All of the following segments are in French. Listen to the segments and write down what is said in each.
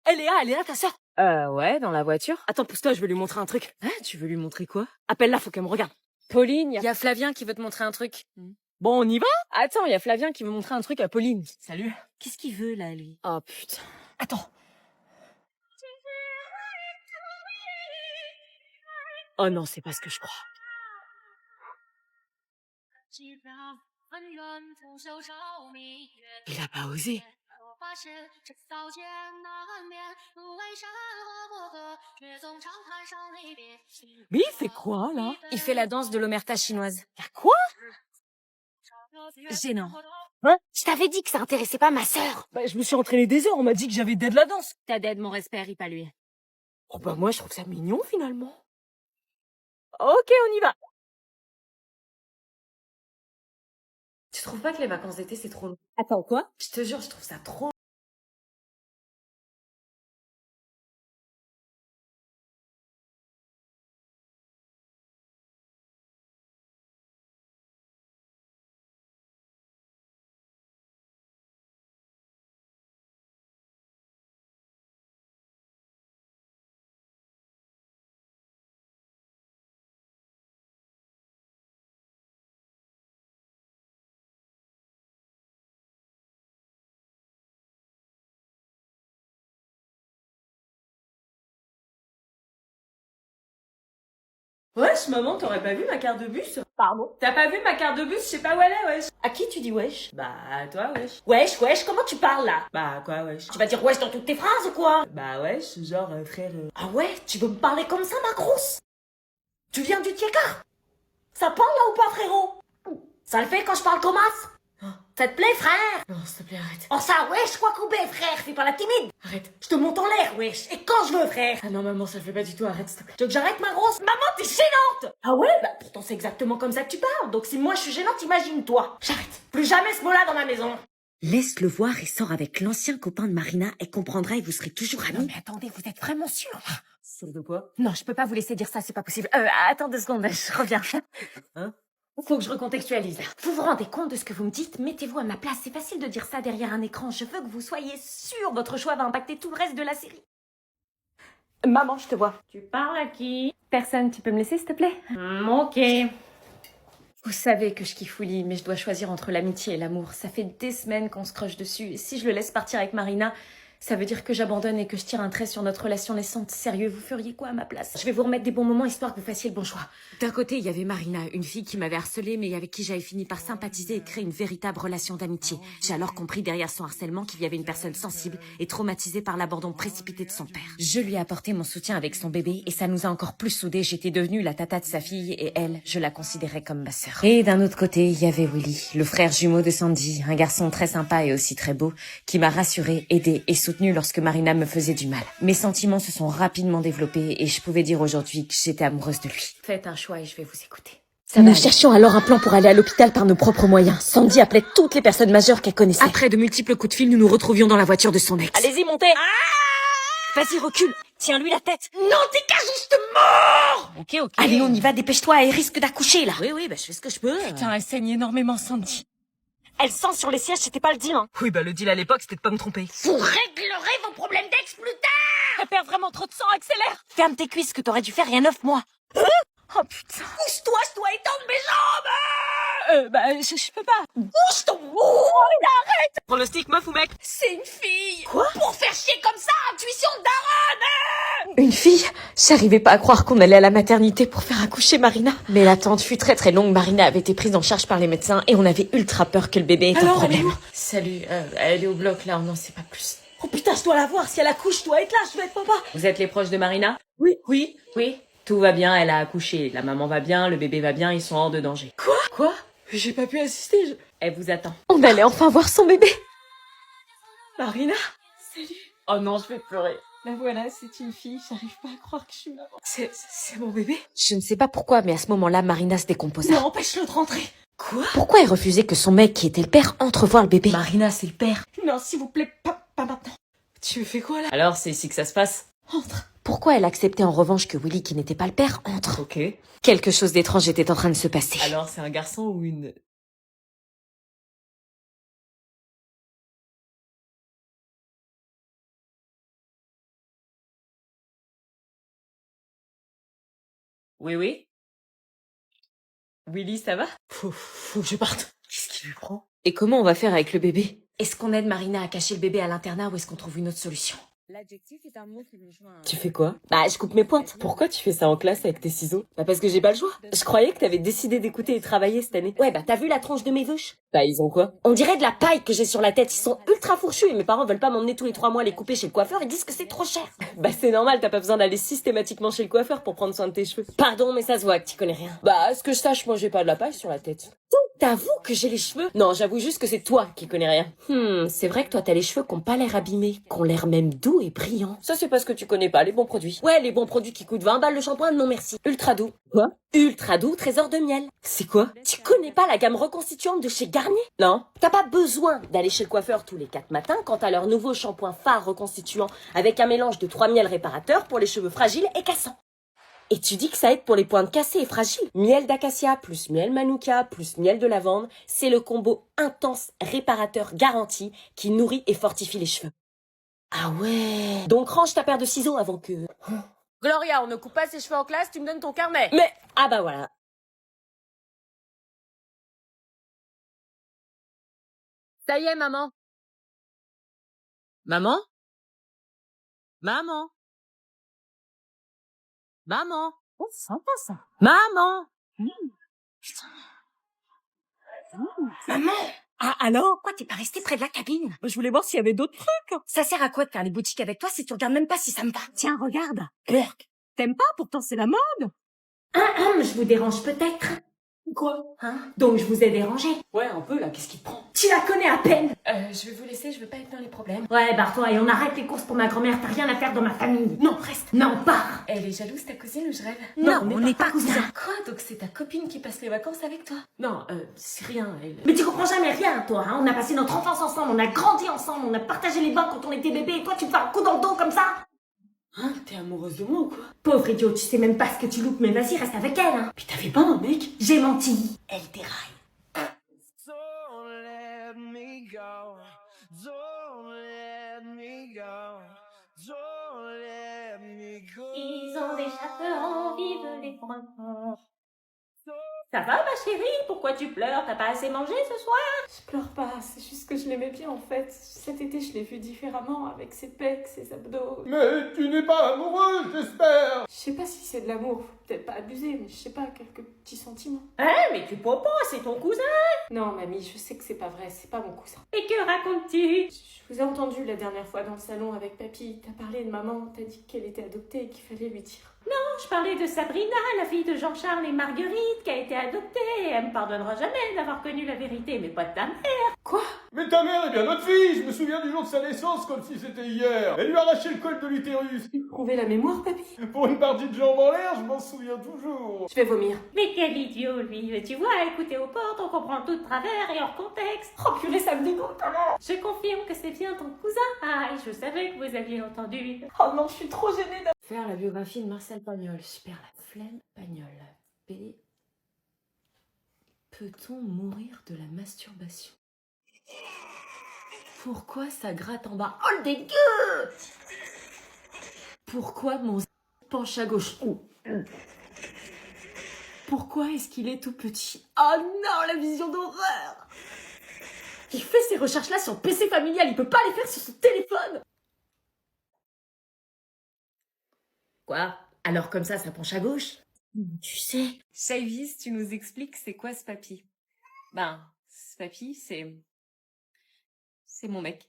Elle est là, ta sœur? Ouais, dans la voiture. Attends, pousse-toi, je vais lui montrer un truc. Hein, tu veux lui montrer quoi? Appelle-la, faut qu'elle me regarde. Pauline, y a Flavien qui veut te montrer un truc. Bon, on y va? Attends, y a Flavien qui veut montrer un truc à Pauline. Salut. Qu'est-ce qu'il veut, là, lui? Oh, putain. Attends. Oh non, c'est pas ce que je crois. Il a pas osé. Mais il fait quoi, là? Il fait la danse de l'omerta chinoise. Y'a quoi? Gênant. Hein? Je t'avais dit que ça intéressait pas ma sœur. Bah, je me suis entraîné des heures, on m'a dit que j'avais d'aide la danse. T'as d'aide, mon respect, ris pas lui. Oh bah moi, je trouve ça mignon, finalement. Ok, on y va. Tu trouves pas que les vacances d'été, c'est trop long? Attends, quoi? Je te jure, je trouve ça trop... Wesh, maman, t'aurais pas vu ma carte de bus? Pardon? T'as pas vu ma carte de bus? Je sais pas où elle est, wesh. À qui tu dis wesh? Bah, à toi, wesh. Wesh, comment tu parles, là? Bah, quoi, wesh? Tu vas dire wesh dans toutes tes phrases ou quoi? Bah, wesh, genre, frère... Ah ouais? Tu veux me parler comme ça, ma grosse? Tu viens du Tiekar? Ça parle là ou pas, frérot? Ça le fait quand je parle comme as? Ça te plaît, frère? Non, s'il te plaît, arrête. Oh ça, wesh, quoi couper, frère? Fais pas la timide. Arrête. Je te monte en l'air, wesh. Et quand je veux, frère. Ah non, maman, ça le fait pas du tout, arrête, s'il te plaît. Tu veux que j'arrête, ma grosse? Maman, t'es gênante. Ah ouais? Bah pourtant c'est exactement comme ça que tu parles. Donc si moi je suis gênante, imagine-toi. J'arrête. Plus jamais ce mot-là dans ma maison. Laisse-le voir et sors avec l'ancien copain de Marina et comprendra et vous serez toujours Non amis. mais attendez, vous êtes vraiment sûr? Sûr de quoi? Non, je peux pas vous laisser dire ça, c'est pas possible. Attends 2 secondes, je reviens. Hein? Faut que je recontextualise. Vous vous rendez compte de ce que vous me dites? Mettez-vous à ma place, c'est facile de dire ça derrière un écran. Je veux que vous soyez sûr, votre choix va impacter tout le reste de la série. Maman, je te vois. Tu parles à qui? Personne, tu peux me laisser s'il te plaît? Ok. Vous savez que je kiffe Willy, mais je dois choisir entre l'amitié et l'amour. Ça fait des semaines qu'on se croche dessus, et si je le laisse partir avec Marina, ça veut dire que j'abandonne et que je tire un trait sur notre relation naissante. Sérieux, vous feriez quoi à ma place? Je vais vous remettre des bons moments histoire que vous fassiez le bon choix. D'un côté, il y avait Marina, une fille qui m'avait harcelée mais avec qui j'avais fini par sympathiser et créer une véritable relation d'amitié. J'ai alors compris derrière son harcèlement qu'il y avait une personne sensible et traumatisée par l'abandon précipité de son père. Je lui ai apporté mon soutien avec son bébé et ça nous a encore plus soudés. J'étais devenue la tata de sa fille et elle, je la considérais comme ma sœur. Et d'un autre côté, il y avait Willy, le frère jumeau de Sandy, un garçon très sympa et aussi très beau, qui m'a rassurée, aidée et soutenue lorsque Marina me faisait du mal. Mes sentiments se sont rapidement développés et je pouvais dire aujourd'hui que j'étais amoureuse de lui. Faites un choix et je vais vous écouter. Nous cherchions alors un plan pour aller à l'hôpital par nos propres moyens. Sandy appelait toutes les personnes majeures qu'elle connaissait. Après de multiples coups de fil, nous nous retrouvions dans la voiture de son ex. Allez-y, montez. Vas-y, recule. Tiens-lui la tête. Non, t'es qu'un juste mort! Ok. Allez, on y va, dépêche-toi, elle risque d'accoucher, là. Oui, bah je fais ce que je peux. Putain, elle saigne énormément, Sandy. Elle sent sur les sièges, c'était pas le deal, hein. Oui, bah le deal à l'époque, c'était de pas me tromper. Vous réglerez vos problèmes d'ex plus tard! Elle perd vraiment trop de sang, accélère. Ferme tes cuisses que t'aurais dû faire il y a 9 mois. Oh putain. Pousse-toi, je dois étendre mes jambes. Je peux pas. Bouge ton Pronostic, meuf ou mec? C'est une fille! Quoi? Pour faire chier comme ça, intuition de daronne! Une fille? J'arrivais pas à croire qu'on allait à la maternité pour faire accoucher Marina. Mais l'attente fut très très longue. Marina avait été prise en charge par les médecins et on avait ultra peur que le bébé ait un Alors, elle est problème. où? Salut, elle est au bloc là, on n'en sait pas plus. Oh putain, je dois la voir. Si elle accouche, je dois être là, je dois être papa. Vous êtes les proches de Marina? Oui. Oui. Tout va bien, elle a accouché. La maman va bien, le bébé va bien, ils sont hors de danger. Quoi? J'ai pas pu assister, Elle vous attend. On allait enfin voir son bébé. Marina? Oh non, je vais pleurer. La voilà, c'est une fille. J'arrive pas à croire que je suis maman. C'est mon bébé? Je ne sais pas pourquoi, mais à ce moment-là, Marina se décomposa. Non, empêche-le de rentrer. Quoi? Pourquoi elle refusait que son mec, qui était le père, entre voir le bébé? Marina, c'est le père. Non, s'il vous plaît, pas maintenant. Tu fais quoi, là? Alors, c'est ici que ça se passe? Entre. Pourquoi elle acceptait en revanche que Willy, qui n'était pas le père, entre? Ok. Quelque chose d'étrange était en train de se passer. Alors, c'est un garçon ou une... Oui, oui. Willy, ça va? Faut que je parte. Qu'est-ce qui lui prend? Et comment on va faire avec le bébé? Est-ce qu'on aide Marina à cacher le bébé à l'internat ou est-ce qu'on trouve une autre solution? L'adjectif est un mot qui rejoint Tu fais quoi? Bah, je coupe mes pointes. Pourquoi tu fais ça en classe avec tes ciseaux? Bah, parce que j'ai pas le choix. Je croyais que t'avais décidé d'écouter et travailler cette année. Ouais, bah t'as vu la tronche de mes veuches? Bah, ils ont quoi? On dirait de la paille que j'ai sur la tête. Ils sont ultra fourchus et mes parents veulent pas m'emmener tous les 3 mois les couper chez le coiffeur. Ils disent que c'est trop cher. Bah, c'est normal, t'as pas besoin d'aller systématiquement chez le coiffeur pour prendre soin de tes cheveux. Pardon, mais ça se voit que tu connais rien. Bah, à ce que je sache, moi j'ai pas de la paille sur la tête. T'avoues que j'ai les cheveux? Non, j'avoue juste que c'est toi qui connais rien. C'est vrai que toi t'as les cheveux qui ont pas l'air abîmés, qui ont l'air même doux et brillants. Ça, c'est parce que tu connais pas les bons produits. Ouais, les bons produits qui coûtent 20 balles le shampoing, non merci. Ultra doux. Quoi? Ultra doux, trésor de miel. C'est quoi? Tu connais pas la gamme reconstituante de chez Garnier? Non. T'as pas besoin d'aller chez le coiffeur tous les 4 matins quant à leur nouveau shampoing phare reconstituant avec un mélange de 3 miels réparateurs pour les cheveux fragiles et cassants. Et tu dis que ça aide pour les pointes cassées et fragiles. Miel d'acacia plus miel manuka plus miel de lavande, c'est le combo intense réparateur garanti qui nourrit et fortifie les cheveux. Ah ouais. Donc range ta paire de ciseaux avant que... Gloria, on ne coupe pas ses cheveux en classe, tu me donnes ton carnet. Mais... Ah bah voilà. Ça y est, maman. Maman? Maman? Maman? Oh, sympa ça. Maman? Maman. Ah, alors? Pourquoi t'es pas restée près de la cabine? Je voulais voir s'il y avait d'autres trucs. Ça sert à quoi de faire les boutiques avec toi si tu regardes même pas si ça me va? Tiens, regarde. T'aimes pas? Pourtant, c'est la mode. Je vous dérange peut-être? Quoi? Hein? Donc je vous ai dérangé. Ouais, un peu, là. Qu'est-ce qui te prend? Tu la connais à peine. Je vais vous laisser, je veux pas être dans les problèmes. Ouais, barre-toi et on arrête les courses pour ma grand-mère. T'as rien à faire dans ma famille. Non, reste. Non, pars. Elle est jalouse, ta cousine, ou je rêve? Non, on n'est pas cousins. Quoi? Donc c'est ta copine qui passe les vacances avec toi? Non, c'est rien, elle... Mais tu comprends jamais rien, toi, hein. On a passé notre enfance ensemble, on a grandi ensemble, on a partagé les bains quand on était bébé, et toi, tu me fais un coup dans le dos comme ça? Hein? T'es amoureuse de moi ou quoi? Pauvre idiot, tu sais même pas ce que tu loupes, mais vas-y, reste avec elle, hein. Puis t'avais pas un mec? J'ai menti. Elle déraille. Don't let me go. Don't let me go. Don't let me go. Ils ont des chapeaux en vive les points. Ça va, ma chérie? Pourquoi tu pleures? T'as pas assez mangé ce soir? Je pleure pas, c'est juste que je l'aimais bien en fait. Cet été, je l'ai vu différemment, avec ses pecs, ses abdos. Mais tu n'es pas amoureuse, j'espère. Je sais pas si c'est de l'amour, faut peut-être pas abuser, mais je sais pas, quelques petits sentiments. Hein? Mais tu popo, c'est ton cousin. Non, mamie, je sais que c'est pas vrai, c'est pas mon cousin. Et que racontes-tu? Je vous ai entendu la dernière fois dans le salon avec papy. T'as parlé de maman, t'as dit qu'elle était adoptée et qu'il fallait lui dire. Je parlais de Sabrina, la fille de Jean-Charles et Marguerite, qui a été adoptée. Elle me pardonnera jamais d'avoir connu la vérité, mais pas de ta mère. Quoi? Mais ta mère est bien notre fille, je me souviens du jour de sa naissance comme si c'était hier. Elle lui a arraché le col de l'utérus. Prouver la mémoire, papy? Pour une partie de jambes en l'air, je m'en souviens toujours. Je vais vomir. Mais quel idiot, lui. Mais tu vois, écouter aux portes, on comprend tout de travers et hors contexte. Oh purée, ça me dégoûte alors. Je confirme que c'est bien ton cousin. Ah, et je savais que vous aviez entendu. Oh non, je suis trop gênée d'avoir... Faire la biographie de Marcel Pagnol. Super, la flemme Pagnol. P. Peut-on mourir de la masturbation? Pourquoi ça gratte en bas? Oh le dégueu! Pourquoi mon penche à gauche? Pourquoi est-ce qu'il est tout petit? Oh non, la vision d'horreur! Il fait ces recherches-là sur PC familial, il peut pas les faire sur son téléphone! Quoi? Alors comme ça penche à gauche? Tu sais. Shavis, tu nous expliques c'est quoi ce papy? Ben, ce papy, c'est mon mec.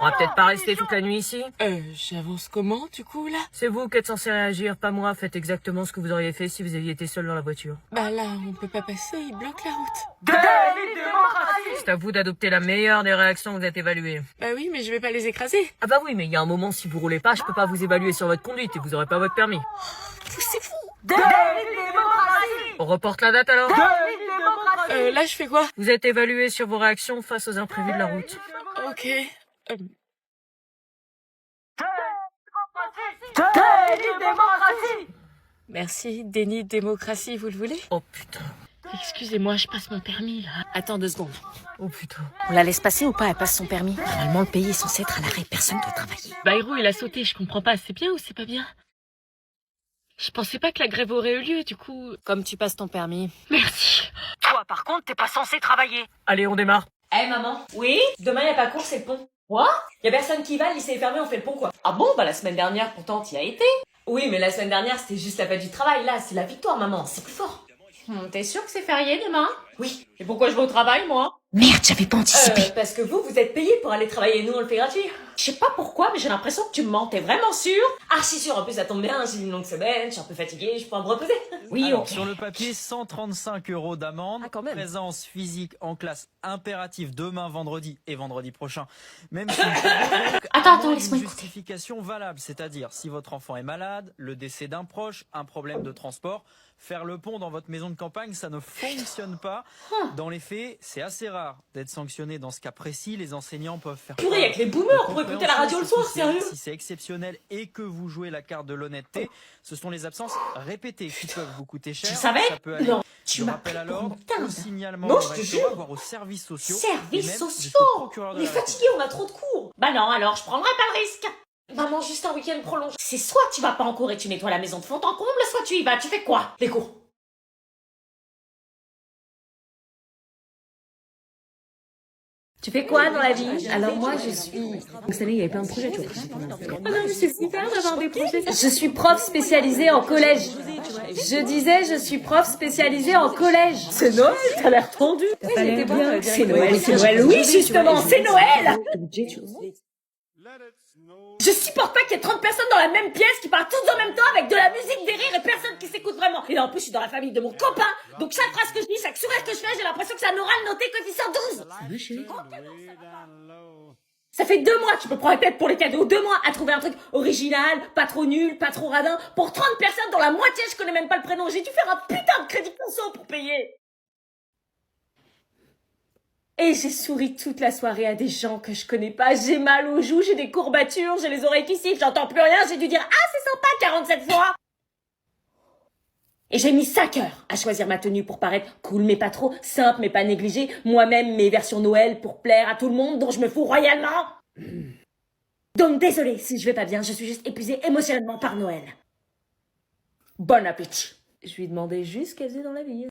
On va peut-être pas rester toute la nuit ici. J'avance comment, du coup, là? C'est vous qui êtes censé réagir, pas moi. Faites exactement ce que vous auriez fait si vous aviez été seul dans la voiture. Bah là, on peut pas passer, il bloque la route. C'est à vous d'adopter la meilleure des réactions, vous êtes évalué. Bah oui, mais je vais pas les écraser. Ah bah oui, mais il y a un moment, si vous roulez pas, je peux pas vous évaluer sur votre conduite et vous aurez pas votre permis. Poussez-vous. On reporte la date alors? Là, je fais quoi? Vous êtes évalué sur vos réactions face aux imprévus de la route. Ok. Merci, déni de démocratie, vous le voulez? Oh putain. Excusez-moi, je passe mon permis, là. Attends 2 secondes. Oh putain. On la laisse passer ou pas? Elle passe son permis. Normalement, le pays est censé être à l'arrêt. Personne ne doit travailler. Bayrou, il a sauté, je comprends pas. C'est bien ou c'est pas bien? Je pensais pas que la grève aurait eu lieu, du coup... Comme tu passes ton permis. Merci. Toi, par contre, t'es pas censé travailler. Allez, on démarre. Eh maman. Oui? Demain, y a pas cours, c'est le pont. Quoi? Y a personne qui va, le lycée est fermé, on fait le pont quoi. Ah bon? Bah la semaine dernière, pourtant, t'y as été. Oui, mais la semaine dernière, c'était juste la fête du travail. Là, c'est la victoire, maman. C'est plus fort. T'es sûr que c'est férié demain? Oui. Et pourquoi je vais au travail, moi? Merde, j'avais pas anticipé. Parce que vous êtes payé pour aller travailler. Nous, on le fait gratuit. Je sais pas pourquoi, mais j'ai l'impression que tu me mens. T'es vraiment sûr? Archi sûr. En plus, ça tombe bien. J'ai une longue semaine. Je suis un peu fatiguée. Je pourrais me reposer. Oui, Alors, ok. sur le papier, 135 € d'amende. Ah, quand même. Présence physique en classe impérative demain, vendredi et vendredi prochain. Même si Attends, laisse-moi une écouter. justification valable, c'est-à-dire si votre enfant est malade, le décès d'un proche, un problème de transport, faire le pont dans votre maison de campagne, ça ne fonctionne pas. Dans les faits, c'est assez rare d'être sanctionné dans ce cas précis. Les enseignants peuvent faire Purée, avec les boomers pour écouter la radio le soir, sérieux? Si c'est exceptionnel et que vous jouez la carte de l'honnêteté, ce sont les absences répétées qui peuvent vous coûter cher. Tu savais? Ça peut aller Non, du tu m'as rappel à pris pour l'ordre, une dingue. au signalement Non, au je te restaurant, jure. voire aux services sociaux. et Services même sociaux. jusqu'au procureur de On est la République. fatigué, on a trop de cours. Bah non, alors je prendrai pas le risque. Maman, juste un week-end prolongé. C'est soit tu vas pas en cours et tu nettoies la maison de fond en comble, soit tu y vas. Tu fais quoi? Les cours. Tu fais quoi dans la vie? Alors moi, je suis... Vous savez, il y avait plein de projets, tu vois. Ah non, mais c'est super d'avoir des projets. Je suis prof spécialisée en collège. Je disais, je suis prof spécialisée en collège. C'est Noël, t'as l'air tendu. C'était bien. C'est Noël, oui, justement, c'est Noël. Je supporte pas qu'il y ait 30 personnes dans la même pièce qui parlent toutes en même temps avec de la musique, des rires et personne qui s'écoute vraiment. Et là, en plus, je suis dans la famille de mon copain, donc chaque phrase que je dis, chaque sourire que je fais, j'ai l'impression que c'est un oral noté coefficient 12. Ça fait 2 mois que tu peux prendre la tête pour les cadeaux, 2 mois à trouver un truc original, pas trop nul, pas trop radin, pour 30 personnes dont la moitié je connais même pas le prénom. J'ai dû faire un putain de crédit conso pour payer. Et j'ai souri toute la soirée à des gens que je connais pas. J'ai mal aux joues, j'ai des courbatures, j'ai les oreilles qui sifflent, j'entends plus rien. J'ai dû dire « Ah, c'est sympa 47 fois !» Et j'ai mis 5 heures à choisir ma tenue pour paraître cool mais pas trop, simple mais pas négligée, moi-même mes versions Noël pour plaire à tout le monde dont je me fous royalement. Donc désolée si je vais pas bien, je suis juste épuisée émotionnellement par Noël. Bon appétit. Je lui demandais juste ce qu'elle faisait dans la vie.